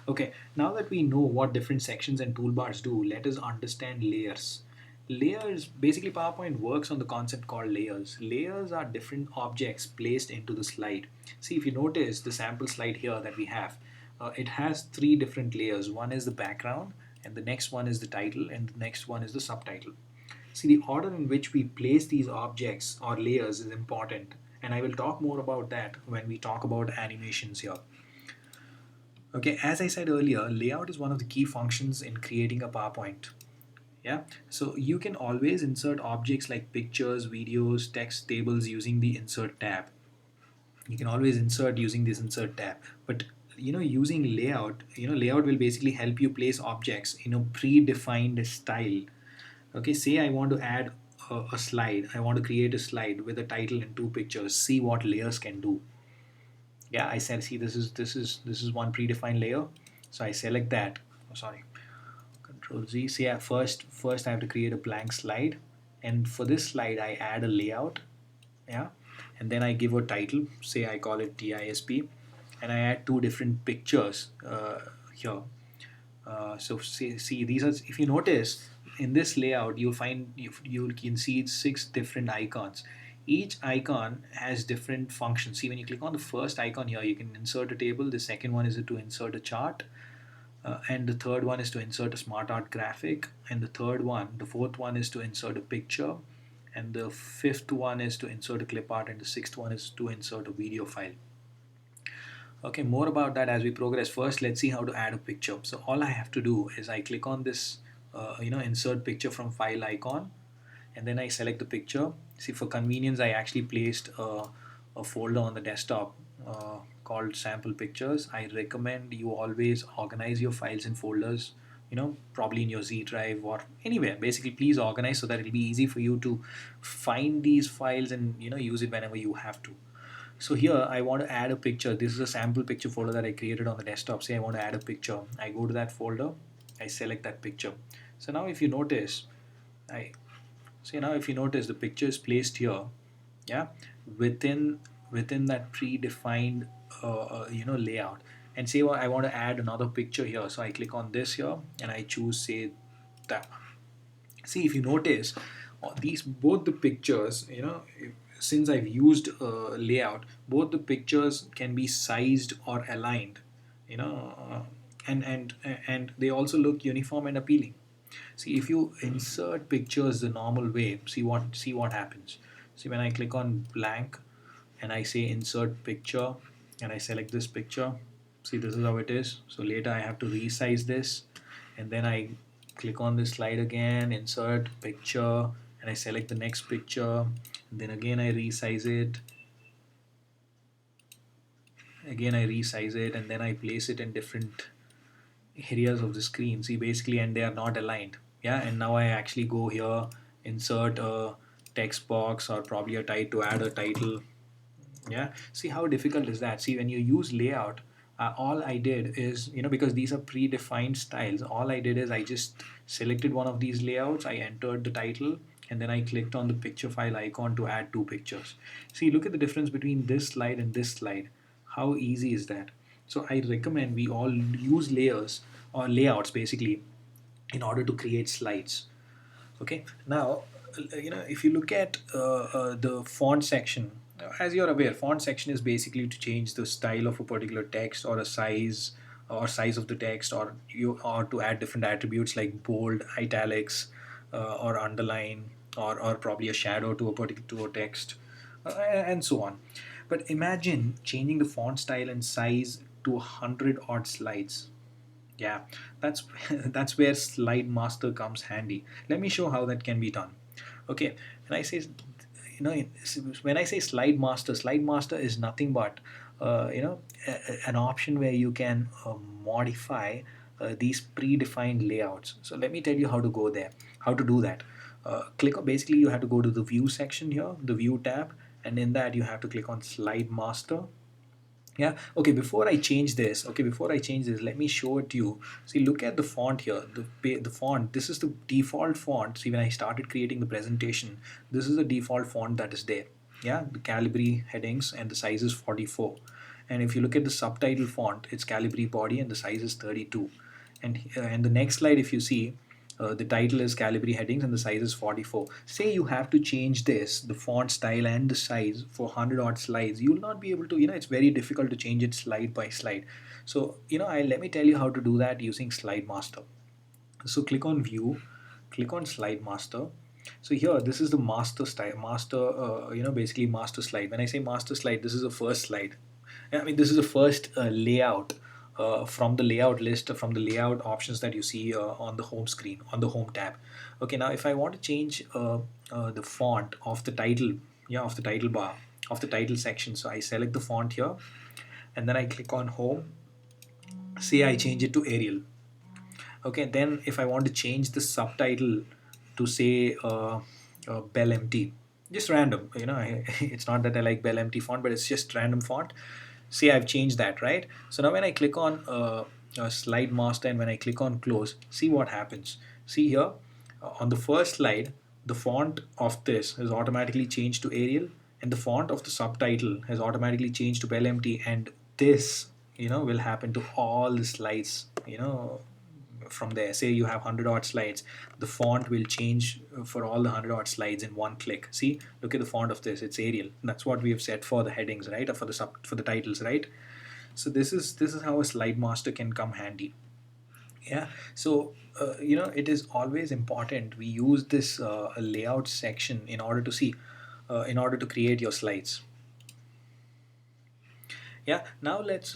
Okay, now that we know what different sections and toolbars do, let us understand layers. Layers, basically PowerPoint works on the concept called layers. Layers are different objects placed into the slide. See, if you notice the sample slide here that we have, it has three different layers. One is the background, and the next one is the title, and the next one is the subtitle. See, the order in which we place these objects or layers is important, and I will talk more about that when we talk about animations here. Okay, as I said earlier, layout is one of the key functions in creating a PowerPoint. Yeah, so you can always insert objects like pictures, videos, text, tables using the insert tab. You can always insert using this insert tab, but using layout, layout will basically help you place objects in a predefined style. Okay, say I want to add a slide. I want to create a slide with a title and two pictures. See what layers can do. Yeah, I said, see, this is one predefined layer. So I select that. Oh, sorry, Control Z. So yeah, first I have to create a blank slide, and for this slide I add a layout. Yeah, and then I give a title. Say I call it TISP, and I add two different pictures here. So see, these are, if you notice in this layout, you'll find you can see six different icons. Each icon has different functions. See, when you click on the first icon here, you can insert a table. The second one is to insert a chart, and the third one is to insert a smart art graphic, and the fourth one is to insert a picture, and the fifth one is to insert a clip art, and the sixth one is to insert a video file. Okay, more about that as we progress. First, let's see how to add a picture. So all I have to do is I click on this, insert picture from file icon, and then I select the picture. See, for convenience, I actually placed a folder on the desktop called sample pictures. I recommend you always organize your files in folders, probably in your Z drive or anywhere. Basically, please organize so that it'll be easy for you to find these files and use it whenever you have to. So here I want to add a picture. This is a sample picture folder that I created on the desktop. Say I want to add a picture. I go to that folder, I select that picture. So now if you notice, I now if you notice the picture is placed here, yeah, within within that predefined layout. And say I want to add another picture here. So I click on this here and I choose say that. See, if you notice, these both the pictures, since I've used layout, both the pictures can be sized or aligned, you know, and they also look uniform and appealing. See, if you insert pictures the normal way, see what happens. See, when I click on blank and I say insert picture and I select this picture, see, this is how it is. So later I have to resize this, and then I click on this slide again, insert picture, and I select the next picture, and then again I resize it, and then I place it in different areas of the screen. See, basically, and they are not aligned. Yeah, and now I actually go here, insert a text box or probably a title to add a title. Yeah, see how difficult is that? See, when you use layout, all I did is, because these are predefined styles, all I did is I just selected one of these layouts, I entered the title, and then I clicked on the picture file icon to add two pictures. See, look at the difference between this slide and this slide. How easy is that? So I recommend we all use layers or layouts basically in order to create slides. Okay, now if you look at the font section, as you're aware, font section is basically to change the style of a particular text or a size or size of the text, or to add different attributes like bold, italics, or underline, or probably a shadow to a particular to a text, and so on. But imagine changing the font style and size to 100 odd slides. Yeah, that's that's where slide master comes handy. Let me show how that can be done. Okay, when I say when I say slide master is nothing but an option where you can modify these predefined layouts. So let me tell you how to go there, how to do that. Click on, basically you have to go to the view section here, the view tab, and in that you have to click on slide master. Yeah, okay, before I change this, let me show it to you. See, look at the font here, the font, this is the default font. See, when I started creating the presentation, this is the default font that is there. Yeah, the Calibri headings, and the size is 44. And if you look at the subtitle font, it's Calibri body and the size is 32. And the next slide, if you see, the title is Calibri headings and the size is 44. Say you have to change this, the font style and the size for 100 odd slides. You will not be able to, it's very difficult to change it slide by slide. So, let me tell you how to do that using Slide Master. So click on View, click on Slide Master. So here, this is the master style, basically master slide. When I say master slide, this is the first slide. I mean, this is the first layout from the layout list, from the layout options that you see on the home screen, on the home tab. Okay, now if I want to change the font of the title, of the title bar, of the title section, so I select the font here and then I click on home. Say I change it to Arial. Okay, then if I want to change the subtitle to say Bell MT, just random, it's not that I like Bell MT font, but it's just random font. See, I've changed that, right? So now when I click on Slide Master and when I click on Close, see what happens. See here, on the first slide, the font of this is automatically changed to Arial, and the font of the subtitle has automatically changed to Bell MT, and this, will happen to all the slides, from there. Say you have 100 odd slides, the font will change for all the 100 odd slides in one click. See, look at the font of this, it's Arial. That's what we have set for the headings, right? Or for the titles, right? So this is how a slide master can come handy. Yeah. So it is always important we use this layout section in order to see, in order to create your slides. Yeah, now let's